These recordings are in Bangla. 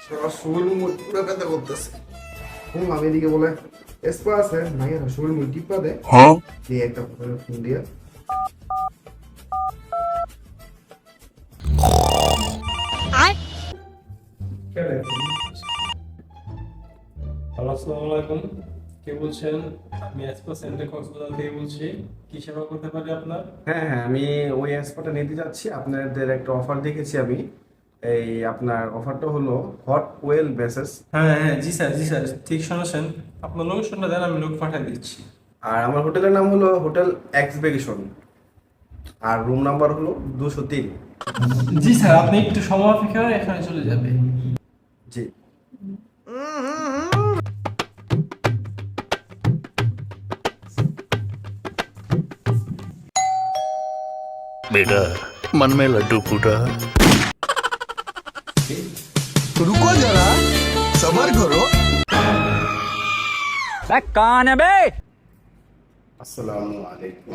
শরীর মুখ পুরো ব্যথা করতেছে। আমি এদিকে বলে এসপা আছে নাই, শরীর মুখ টিপা দে দিয়ে একটা ফোন দিয়ে হ্যালো, আসসালামু আলাইকুম। কে বলছেন? আমি এক্সপো সেন্টার কক্সবাজার থেকে বলছি। কি সেবা করতে পারি আপনার? হ্যাঁ হ্যাঁ, আমি ওই এসপাটা নিতে যাচ্ছি। আপনাদের একটা অফার দেখেছি আমি। এই আপনার অফারটা হলো হট ওয়েল বেসেস। হ্যাঁ হ্যাঁ, জি স্যার, জি স্যার, ঠিক শুনেছেন। আপনার লোকেশনটা দেন, আমি লোক পাঠিয়ে দিচ্ছি। আর আমার হোটেলের নাম হলো হোটেল এক্সবেগেশন, আর রুম নাম্বার হলো 203। জি স্যার, আপনি একটু সময় অপেক্ষা করে এখানে চলে যাবে। জি। बेटा मन में लड्डू फूटा। रुको जरा सबर करो। कौन है बे? আসসালামু আলাইকুম।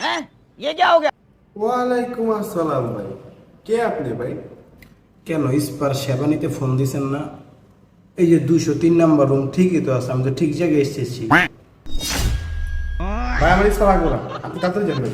हैं? ये क्या हो गया? ওয়ালাইকুম আসসালাম ভাই। কে আপনি ভাই? কেন ইস্পার সেবা নিতে ফোন দিছেন না? এই যে 203 নাম্বার রুম ঠিকই তো আছে, আমি তো ঠিক জায়গায় এসেছি। ভাই আমার ইসকা লাগবে না, আপনি তাড়াতাড়ি যান ভাই।